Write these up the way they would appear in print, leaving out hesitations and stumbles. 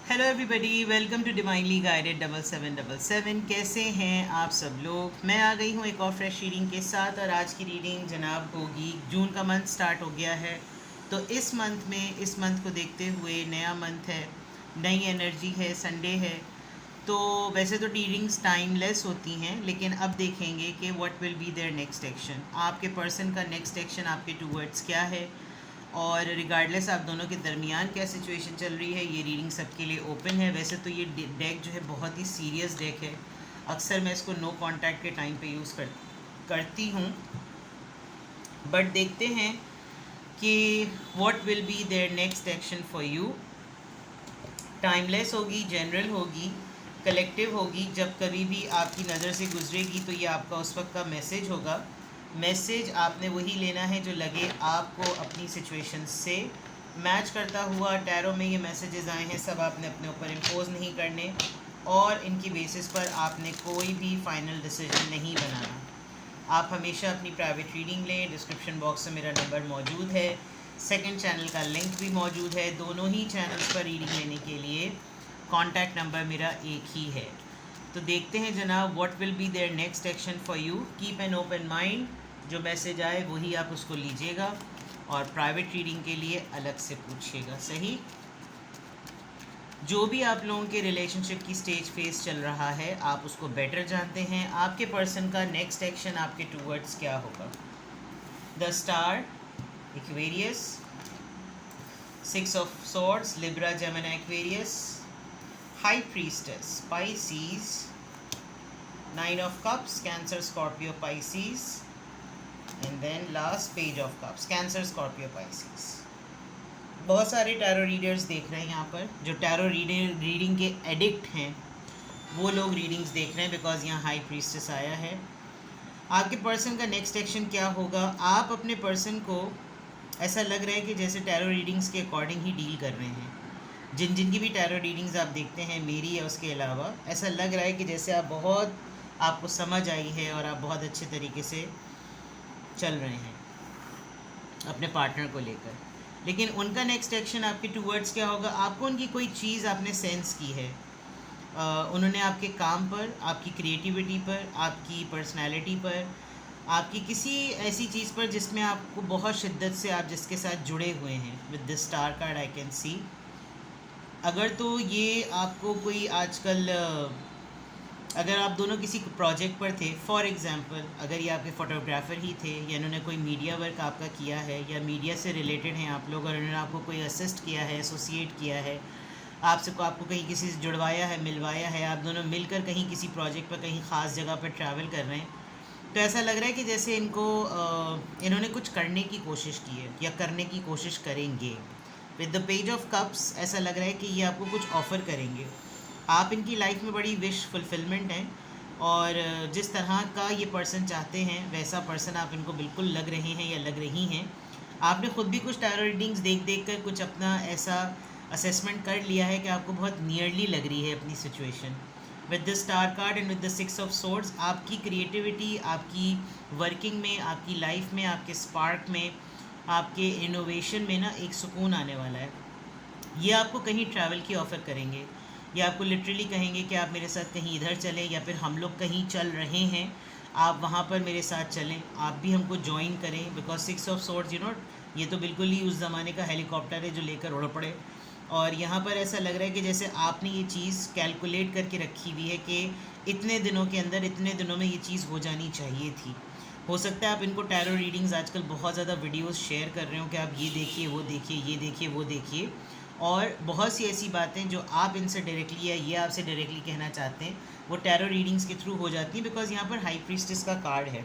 Hello everybody, welcome to divinely guided 7777। कैसे हैं आप सब लोग। मैं आ गई हूँ एक और फ्रेश रीडिंग के साथ, और आज की रीडिंग जनाब होगी, जून का मंथ स्टार्ट हो गया है, तो इस मंथ को देखते हुए नया मंथ है, नई एनर्जी है, संडे है। तो वैसे तो रीडिंग्स टाइमलेस होती हैं, लेकिन अब देखेंगे कि what will be there next action. आपके पर्सन का नेक्स्ट एक्शन आपके टूवर्ड्स क्या है, और रिगार्डलेस आप दोनों के दरमियान क्या सिचुएशन चल रही है। ये रीडिंग सबके लिए ओपन है। वैसे तो ये डेक जो है बहुत ही सीरियस डेक है। अक्सर मैं इसको नो कांटेक्ट के टाइम पे यूज़ करती हूँ, बट देखते हैं कि what will be there next action for you. Timeless होगी, जनरल होगी, कलेक्टिव होगी। जब कभी भी आपकी नज़र से गुजरेगी तो ये आपका उस वक्त का मैसेज होगा। मैसेज आपने वही लेना है जो लगे आपको अपनी सिचुएशन से मैच करता हुआ। टैरो में ये मैसेजेस आए हैं, सब आपने अपने ऊपर इम्पोज नहीं करने, और इनकी बेसिस पर आपने कोई भी फाइनल डिसीजन नहीं बनाना। आप हमेशा अपनी प्राइवेट रीडिंग लें। डिस्क्रिप्शन बॉक्स में मेरा नंबर मौजूद है, सेकंड चैनल का लिंक भी मौजूद है। दोनों ही चैनल्स पर रीडिंग लेने के लिए कॉन्टैक्ट नंबर मेरा एक ही है। तो देखते हैं जनाब, what will be there next action for you. Keep an open mind, जो मैसेज आए वही आप उसको लीजिएगा, और प्राइवेट रीडिंग के लिए अलग से पूछिएगा। सही। जो भी आप लोगों के रिलेशनशिप की स्टेज फेस चल रहा है, आप उसको बेटर जानते हैं। आपके पर्सन का नेक्स्ट एक्शन आपके टूवर्ड्स क्या होगा। The star, Aquarius, six of swords, Libra, Gemini, Aquarius, high priestess, Pisces, nine of cups, Cancer, Scorpio, Pisces, and then last page of cups, Cancer, Scorpio, Pisces. बहुत सारे tarot readers देख रहे हैं यहाँ पर। जो टैरो रीडिंग के addict हैं वो लोग रीडिंग्स देख रहे हैं, बिकॉज यहाँ हाई प्रीस्टेस आया है। आपके पर्सन का नेक्स्ट एक्शन क्या होगा। आप अपने पर्सन को ऐसा लग रहा है कि जैसे टैरो रीडिंग्स के अकॉर्डिंग ही डील कर रहे हैं। जिनकी भी टैरो रीडिंग्स आप देखते हैं, मेरी या उसके अलावा, ऐसा लग रहा है कि जैसे आपको समझ आई है और आप बहुत अच्छे तरीके से चल रहे हैं अपने पार्टनर को लेकर। लेकिन उनका नेक्स्ट एक्शन आपके टूवर्ड्स क्या होगा। आपको उनकी कोई चीज़ आपने सेंस की है। उन्होंने आपके काम पर, आपकी क्रिएटिविटी पर, आपकी पर्सनैलिटी पर, आपकी किसी ऐसी चीज़ पर जिसमें आपको बहुत शिद्दत से आप जिसके साथ जुड़े हुए हैं। With this star card I can see, अगर तो ये आपको कोई आजकल, अगर आप दोनों किसी प्रोजेक्ट पर थे, फॉर एग्ज़ाम्पल अगर ये आपके फ़ोटोग्राफ़र ही थे, या इन्होंने कोई मीडिया वर्क आपका किया है, या मीडिया से रिलेटेड हैं आप लोग, और इन्होंने आपको कोई असिस्ट किया है, एसोसिएट किया है, आपको कहीं किसी से जुड़वाया है, मिलवाया है, आप दोनों मिलकर कहीं किसी प्रोजेक्ट पर कहीं ख़ास जगह पर ट्रैवल कर रहे हैं, तो ऐसा लग रहा है कि जैसे इन्होंने कुछ करने की कोशिश की है या करने की कोशिश करेंगे। With the page of cups ऐसा लग रहा है कि ये आपको कुछ ऑफ़र करेंगे। आप इनकी लाइफ में बड़ी विश फुलफिलमेंट हैं, और जिस तरह का ये पर्सन चाहते हैं वैसा पर्सन आप इनको बिल्कुल लग रहे हैं या लग रही हैं। आपने ख़ुद भी कुछ टैरो रीडिंग्स देख कर कुछ अपना ऐसा असेसमेंट कर लिया है कि आपको बहुत नियरली लग रही है अपनी situation. With the star card and with the six of swords, आपकी क्रिएटिविटी, आपकी वर्किंग में, आपकी लाइफ में, आपके स्पार्क में, आपके इनोवेशन में ना एक सुकून आने वाला है। ये आपको कहीं ट्रैवल की ऑफ़र करेंगे, या आपको लिटरली कहेंगे कि आप मेरे साथ कहीं इधर चलें, या फिर हम लोग कहीं चल रहे हैं, आप वहाँ पर मेरे साथ चलें, आप भी हमको ज्वाइन करें। बिकॉज सिक्स ऑफ सोर्ड्स, ये तो बिल्कुल ही उस ज़माने का हेलीकॉप्टर है जो लेकर उड़ पड़े। और यहाँ पर ऐसा लग रहा है कि जैसे आपने ये चीज़ कैलकुलेट करके रखी हुई है कि इतने दिनों के अंदर, इतने दिनों में ये चीज़ हो जानी चाहिए थी। हो सकता है आप इनको टैरो रीडिंग्स आजकल बहुत ज़्यादा वीडियोस शेयर कर रहे हो कि आप ये देखिए, वो देखिए, ये देखिए, वो देखिए, और बहुत सी ऐसी बातें जो आप इनसे डायरेक्टली या ये आपसे डायरेक्टली कहना चाहते हैं वो टैरो रीडिंग्स के थ्रू हो जाती हैं। बिकॉज यहाँ पर हाई प्रीस्टेस का कार्ड है।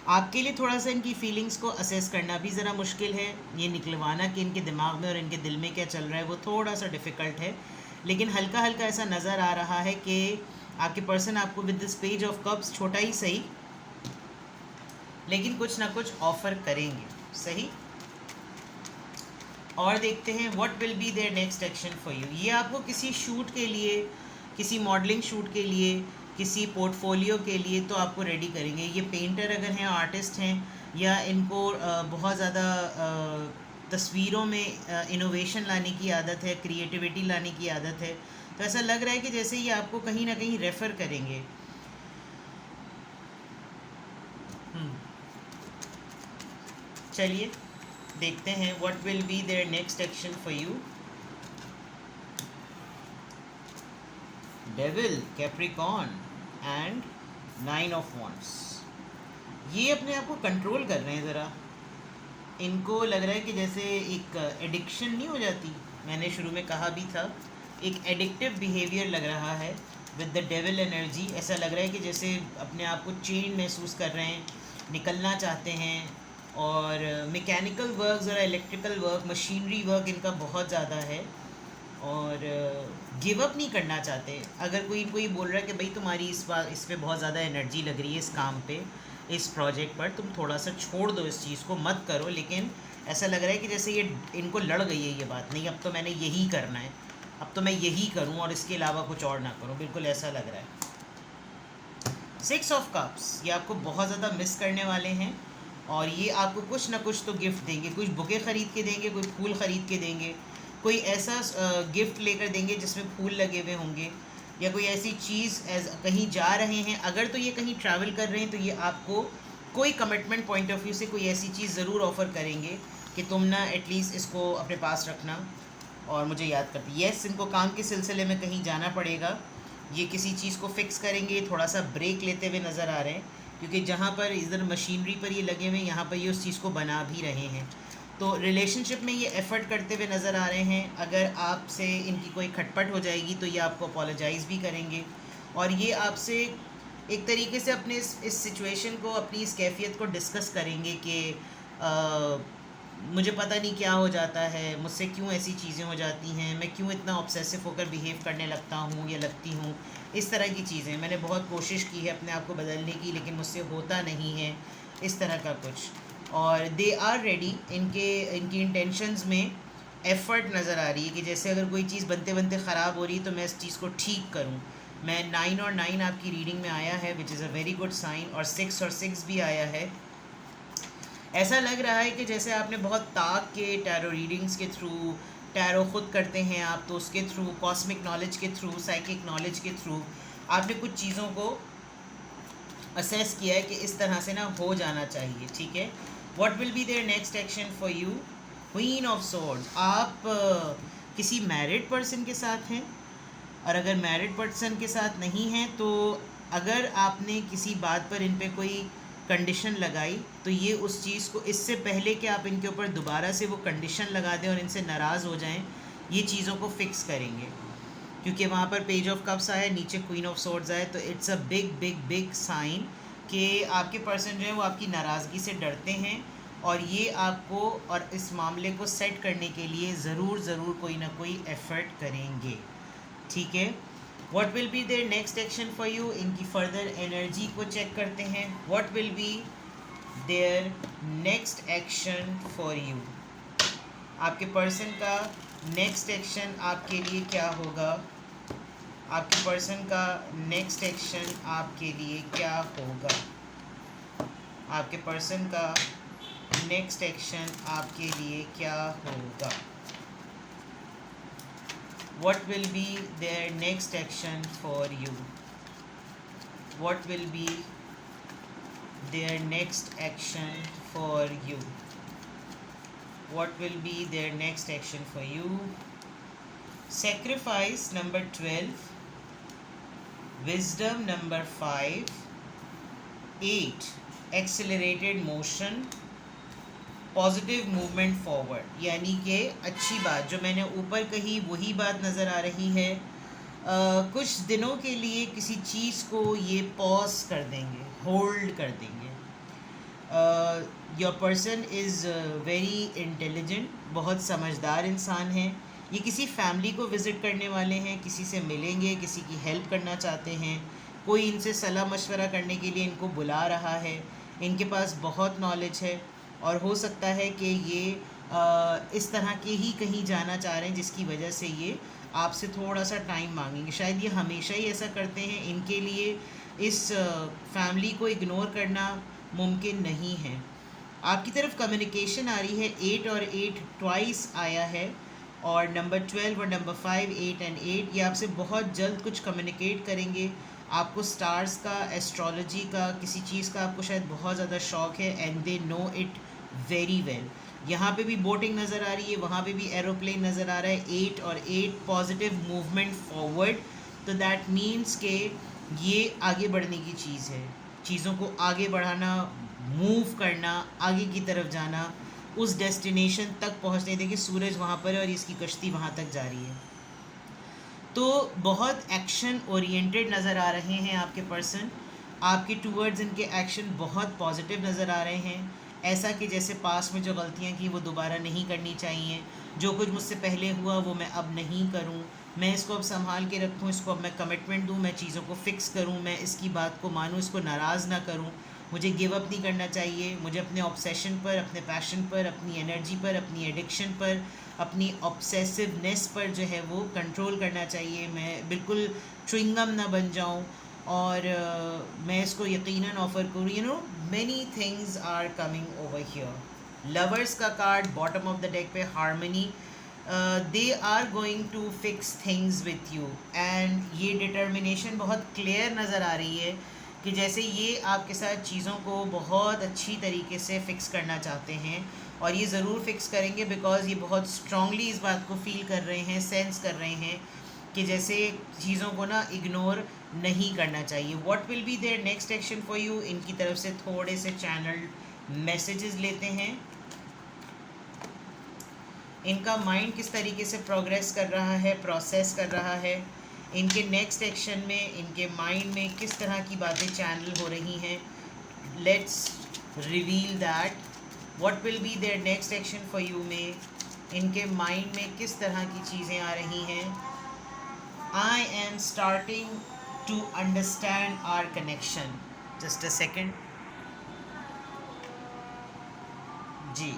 आपके लिए थोड़ा सा इनकी फीलिंग्स को असेस करना भी ज़रा मुश्किल है। ये निकलवाना कि इनके दिमाग में और इनके दिल में क्या चल रहा है वो थोड़ा सा डिफ़िकल्ट है। लेकिन हल्का हल्का ऐसा नज़र आ रहा है कि आपके पर्सन आपको with this page of cups, छोटा ही सही लेकिन कुछ ना कुछ ऑफ़र करेंगे। सही। और देखते हैं what will be there next action for you. ये आपको किसी शूट के लिए, किसी मॉडलिंग शूट के लिए, किसी पोर्टफोलियो के लिए तो आपको रेडी करेंगे। ये पेंटर अगर हैं, आर्टिस्ट हैं, या इनको बहुत ज़्यादा तस्वीरों में इनोवेशन लाने की आदत है, क्रिएटिविटी लाने की आदत है। तो ऐसा लग रहा है कि जैसे ये आपको कहीं ना कहीं रेफ़र करेंगे। चलिए देखते हैं what will be there next action for you. Devil, Capricorn and 9 of wands. ये अपने आप को कंट्रोल कर रहे हैं ज़रा। इनको लग रहा है कि जैसे एक एडिक्शन नहीं हो जाती, मैंने शुरू में कहा भी था, एक एडिक्टिव बिहेवियर लग रहा है विद द डेविल एनर्जी। ऐसा लग रहा है कि जैसे अपने आप को चेन महसूस कर रहे हैं, निकलना चाहते हैं। और मैकेनिकल वर्क ज़रा, इलेक्ट्रिकल वर्क, मशीनरी वर्क इनका बहुत ज़्यादा है और गिव अप नहीं करना चाहते। अगर कोई बोल रहा है कि भाई तुम्हारी इस पे बहुत ज़्यादा एनर्जी लग रही है, इस काम पे, इस प्रोजेक्ट पर, तुम थोड़ा सा छोड़ दो, इस चीज़ को मत करो, लेकिन ऐसा लग रहा है कि जैसे ये इनको लड़ गई है ये बात, नहीं अब तो मैंने यही करना है, अब तो मैं यही करूं और इसके अलावा कुछ और ना करूं, बिल्कुल ऐसा लग रहा है। 6 ऑफ कप्स, ये आपको बहुत ज़्यादा मिस करने वाले हैं और ये आपको कुछ ना कुछ तो गिफ्ट देंगे, कुछ बुके ख़रीद के देंगे, कोई फूल ख़रीद के देंगे, कोई ऐसा गिफ्ट लेकर देंगे जिसमें फूल लगे हुए होंगे, या कोई ऐसी चीज़ कहीं जा रहे हैं, अगर तो ये कहीं ट्रैवल कर रहे हैं तो ये आपको कोई कमिटमेंट पॉइंट ऑफ व्यू से कोई ऐसी चीज़ ज़रूर ऑफ़र करेंगे कि तुम ना एटलीस्ट इसको अपने पास रखना और मुझे याद करती। येस, इनको काम के सिलसिले में कहीं जाना पड़ेगा, ये किसी चीज़ को फिक्स करेंगे, थोड़ा सा ब्रेक लेते हुए नज़र आ रहे हैं, क्योंकि जहाँ पर इधर मशीनरी पर ये लगे हुए हैं, यहाँ पर ये उस चीज़ को बना भी रहे हैं। तो रिलेशनशिप में ये एफ़र्ट करते हुए नज़र आ रहे हैं। अगर आपसे इनकी कोई खटपट हो जाएगी तो ये आपको अपोलोजाइज़ भी करेंगे और ये आपसे एक तरीके से अपने इस सिचुएशन को, अपनी इस कैफियत को डिस्कस करेंगे कि मुझे पता नहीं क्या हो जाता है, मुझसे क्यों ऐसी चीज़ें हो जाती हैं, मैं क्यों इतना ऑब्सेसिव होकर बिहेव करने लगता हूँ या लगती हूँ, इस तरह की चीज़ें। मैंने बहुत कोशिश की है अपने आप को बदलने की, लेकिन मुझसे होता नहीं है, इस तरह का कुछ। और दे आर रेडी, इनकी इंटेंशंस में एफ़र्ट नज़र आ रही है कि जैसे अगर कोई चीज़ बनते बनते ख़राब हो रही है तो मैं इस चीज़ को ठीक करूँ। मैं 9 और 9 आपकी रीडिंग में आया है, which is a very good sign, और 6 और 6 भी आया है। ऐसा लग रहा है कि जैसे आपने बहुत ताक के टैरो रीडिंग्स के थ्रू, टैरो ख़ुद करते हैं आप, तो उसके थ्रू, कॉस्मिक नॉलेज के थ्रू, साइकिक नॉलेज के थ्रू आपने कुछ चीज़ों को असेस किया है कि इस तरह से ना हो जाना चाहिए, ठीक है। What will be there next action for you? Queen of swords. आप किसी मैरिड पर्सन के साथ हैं, और अगर मैरिड पर्सन के साथ नहीं हैं तो अगर आपने किसी बात पर इन पे कोई कंडीशन लगाई तो ये उस चीज़ को, इससे पहले कि आप इनके ऊपर दोबारा से वो कंडीशन लगा दें और इनसे नाराज़ हो जाएं, ये चीज़ों को फिक्स करेंगे। क्योंकि वहाँ पर पेज ऑफ कप्स आया, नीचे क्वीन ऑफ सोर्ड्स आए, तो it's a big big big sign कि आपके पर्सन जो है वो आपकी नाराज़गी से डरते हैं और ये आपको और इस मामले को सेट करने के लिए ज़रूर कोई ना कोई एफ़र्ट करेंगे, ठीक है। What will be there next action for you? इनकी फर्दर एनर्जी को चेक करते हैं। What will be there next action for you? आपके पर्सन का नेक्स्ट एक्शन आपके लिए क्या होगा? आपके पर्सन का नेक्स्ट एक्शन आपके लिए क्या होगा? आपके पर्सन का नेक्स्ट एक्शन आपके लिए क्या होगा? What will be their next action for you? What will be their next action for you? What will be their next action for you? Sacrifice number 12, wisdom number 5, 8 accelerated motion, positive movement forward, यानी कि अच्छी बात जो मैंने ऊपर कही वही बात नज़र आ रही है। कुछ दिनों के लिए किसी चीज़ को ये पॉज कर देंगे, होल्ड कर देंगे। Your person is very intelligent, बहुत समझदार इंसान है। ये किसी फैमिली को विज़िट करने वाले हैं, किसी से मिलेंगे, किसी की हेल्प करना चाहते हैं, कोई इनसे सलाह मशवरा करने के लिए इनको बुला रहा है। इनके पास बहुत नॉलेज है और हो सकता है कि ये इस तरह के ही कहीं जाना चाह रहे हैं जिसकी वजह से ये आपसे थोड़ा सा टाइम मांगेंगे। शायद ये हमेशा ही ऐसा करते हैं, इनके लिए इस फैमिली को इग्नोर करना मुमकिन नहीं है। आपकी तरफ कम्युनिकेशन आ रही है, 8 और 8 ट्वाइस आया है, और नंबर 12 और नंबर 5, 8 एंड 8, ये आपसे बहुत जल्द कुछ कम्युनिकेट करेंगे। आपको स्टार्स का, एस्ट्रोलॉजी का, किसी चीज़ का आपको शायद बहुत ज़्यादा शौक है, and they know it very well. यहाँ पे भी बोटिंग नज़र आ रही है, वहाँ पे भी एरोप्लेन नज़र आ रहा है। 8 और 8 पॉजिटिव मूवमेंट फॉरवर्ड, तो दैट मीन्स के ये आगे बढ़ने की चीज़ है, चीज़ों को आगे बढ़ाना, मूव करना, आगे की तरफ जाना, उस डेस्टिनेशन तक पहुँचने। देखिए सूरज वहाँ पर है और इसकी कश्ती वहाँ तक जा रही है। तो बहुत एक्शन ओरिएंटेड नज़र आ रहे हैं आपके पर्सन। आपके टूवर्ड्स इनके एक्शन बहुत पॉजिटिव नज़र आ रहे हैं, ऐसा कि जैसे पास में जो गलतियां की वो दोबारा नहीं करनी चाहिए। जो कुछ मुझसे पहले हुआ वो मैं अब नहीं करूं, मैं इसको अब संभाल के रखूं, इसको अब मैं कमिटमेंट दूं, मैं चीज़ों को फिक्स करूं, मैं इसकी बात को मानूं, इसको नाराज़ ना करूं। मुझे गिव अप नहीं करना चाहिए, मुझे अपने ऑब्सेशन पर, अपने पैशन पर, अपनी एनर्जी पर, अपनी एडिक्शन पर, अपनी ऑब्सेसिवनेस पर जो है वो कंट्रोल करना चाहिए। मैं बिल्कुल च्युइंगम ना बन जाऊं, और मैं इसको यकीनन ऑफ़र करूँ। You know many things are coming over here. Lovers का card bottom of the deck पे, harmony, they are going to fix things with you, and ये डिटर्मिनेशन बहुत क्लियर नज़र आ रही है कि जैसे ये आपके साथ चीज़ों को बहुत अच्छी तरीके से फ़िक्स करना चाहते हैं, और ये ज़रूर फिक्स करेंगे, बिकॉज़ ये बहुत स्ट्रांगली इस बात को फील कर रहे हैं, सेंस कर रहे हैं कि जैसे चीज़ों को ना इग्नोर नहीं करना चाहिए। What will be there next action for you, इनकी तरफ से थोड़े से चैनल मैसेजेस लेते हैं। इनका माइंड किस तरीके से प्रोग्रेस कर रहा है, प्रोसेस कर रहा है, इनके नेक्स्ट एक्शन में इनके माइंड में किस तरह की बातें चैनल हो रही हैं। Let's reveal that. What will be there next action for you में इनके माइंड में किस तरह की चीज़ें आ रही हैं। I am starting to understand our connection. Just a second. जी,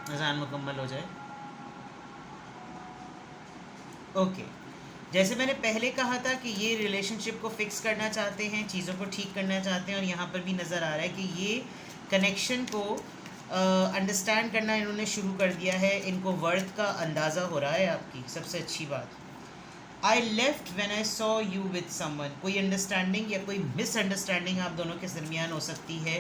अज़ान मुकम्मल हो जाए। ओके, जैसे मैंने पहले कहा था कि ये रिलेशनशिप को फिक्स करना चाहते हैं, चीज़ों को ठीक करना चाहते हैं, और यहाँ पर भी नज़र आ रहा है कि ये कनेक्शन को अंडरस्टैंड करना इन्होंने शुरू कर दिया है। इनको वर्थ का अंदाज़ा हो रहा है आपकी, सबसे अच्छी बात। I left when I saw you with someone, कोई अंडरस्टैंडिंग या कोई मिसअंडरस्टैंडिंग आप दोनों के दरमियान हो सकती है,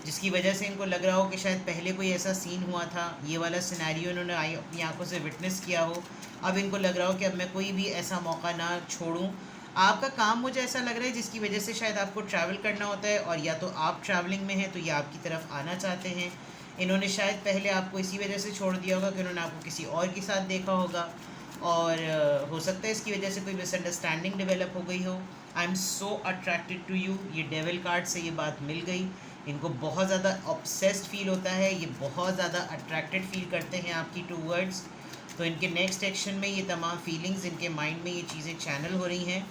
जिसकी वजह से इनको लग रहा हो कि शायद पहले कोई ऐसा सीन हुआ था, ये वाला सिनेरियो इन्होंने अपनी आंखों से विटनेस किया हो। अब इनको लग रहा हो कि अब मैं कोई भी ऐसा मौका ना छोड़ूं। आपका काम मुझे ऐसा लग रहा है जिसकी वजह से शायद आपको ट्रैवल करना होता है, और या तो आप ट्रैवलिंग में हैं तो ये आपकी तरफ आना चाहते हैं। इन्होंने शायद पहले आपको इसी वजह से छोड़ दिया होगा कि उन्होंने आपको किसी और के साथ देखा होगा, और हो सकता है इसकी वजह से कोई मिसअंडरस्टैंडिंग डेवलप हो गई हो। I am so attracted to you, ये डेविल कार्ड से ये बात मिल गई। इनको बहुत ज़्यादा ऑब्सेस्ड फील होता है, ये बहुत ज़्यादा अट्रैक्टेड फील करते हैं आपकी टूवर्ड्स। तो इनके नेक्स्ट एक्शन में ये तमाम फीलिंग्स इनके माइंड में ये चीज़ें चैनल हो रही हैं।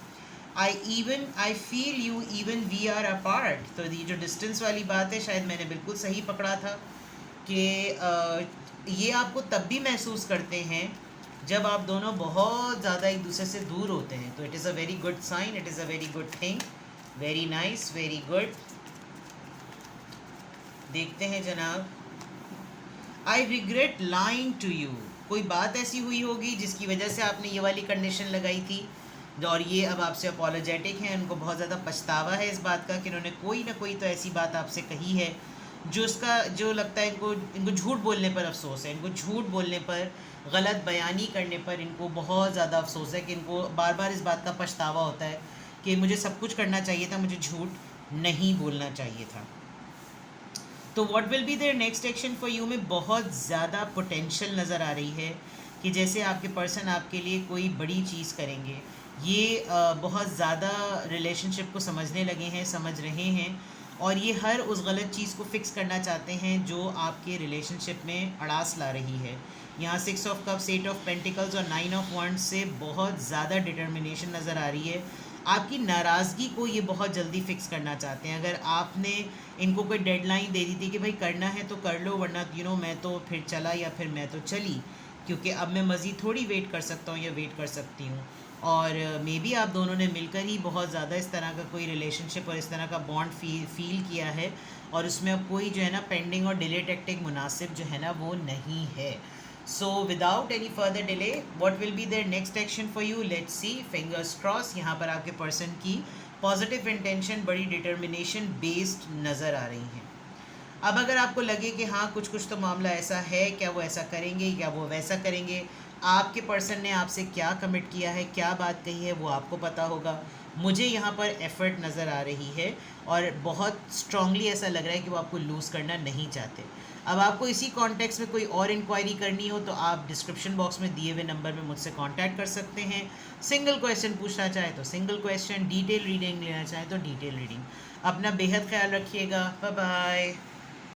I feel you even we are apart, तो ये जो डिस्टेंस वाली बात है शायद मैंने बिल्कुल सही पकड़ा था कि ये आपको तब भी महसूस करते हैं जब आप दोनों बहुत ज़्यादा एक दूसरे से दूर होते हैं। तो it is a very good sign, it is a very good thing, very nice, very good. देखते हैं जनाब। I regret lying to you, कोई बात ऐसी हुई होगी जिसकी वजह से आपने ये वाली कंडीशन लगाई थी, और ये अब आपसे अपॉलोजेटिक हैं। उनको बहुत ज़्यादा पछतावा है इस बात का कि उन्होंने कोई ना कोई तो ऐसी बात आपसे कही है जो लगता है इनको झूठ बोलने पर अफसोस है। इनको झूठ बोलने पर, गलत बयानी करने पर इनको बहुत ज़्यादा अफसोस है, कि इनको बार बार इस बात का पछतावा होता है कि मुझे सब कुछ करना चाहिए था, मुझे झूठ नहीं बोलना चाहिए था। तो what will be there next action for you में बहुत ज़्यादा पोटेंशियल नज़र आ रही है कि जैसे आपके पर्सन आपके लिए कोई बड़ी चीज़ करेंगे। ये बहुत ज़्यादा रिलेशनशिप को समझने लगे हैं, समझ रहे हैं, और ये हर उस गलत चीज़ को फिक्स करना चाहते हैं जो आपके रिलेशनशिप में अड़ास ला रही है। यहाँ 6 ऑफ कप्स, 8 ऑफ पेंटिकल्स और 9 ऑफ वॉन्ड्स से बहुत ज़्यादा डिटर्मिनेशन नज़र आ रही है। आपकी नाराज़गी को ये बहुत जल्दी फिक्स करना चाहते हैं। अगर आपने इनको कोई डेडलाइन दे दी थी कि भाई करना है तो कर लो, वरना मैं तो फिर चला या फिर मैं तो चली, क्योंकि अब मैं मज़ीद थोड़ी वेट कर सकता हूँ या वेट कर सकती हूँ। और मे बी आप दोनों ने मिलकर ही बहुत ज़्यादा इस तरह का कोई रिलेशनशिप और इस तरह का बॉन्ड फील किया है, और उसमें अब कोई जो है ना पेंडिंग और डिले टैक्टिक मुनासिब जो है ना वो नहीं है. So without any further delay what will be there next action for you, let's see. Fingers cross. यहाँ पर आपके पर्सन की पॉजिटिव इंटेंशन, बड़ी डिटर्मिनेशन बेस्ड नज़र आ रही हैं. अब अगर आपको लगे कि हाँ कुछ कुछ तो मामला ऐसा है, क्या वो ऐसा करेंगे, क्या वो वैसा करेंगे, आपके पर्सन ने आपसे क्या कमिट किया है, क्या बात कही है, वो आपको पता होगा. मुझे यहाँ पर एफ़र्ट नज़र आ रही है और बहुत स्ट्रांगली ऐसा लग रहा है कि वो आपको लूज़ करना नहीं चाहते. अब आपको इसी कॉन्टेक्स्ट में कोई और इंक्वायरी करनी हो तो आप डिस्क्रिप्शन बॉक्स में दिए हुए नंबर में मुझसे कांटेक्ट कर सकते हैं. सिंगल क्वेश्चन पूछना चाहे तो सिंगल क्वेश्चन, डिटेल रीडिंग लेना चाहे तो डिटेल रीडिंग. अपना बेहद ख्याल रखिएगा. Bye bye.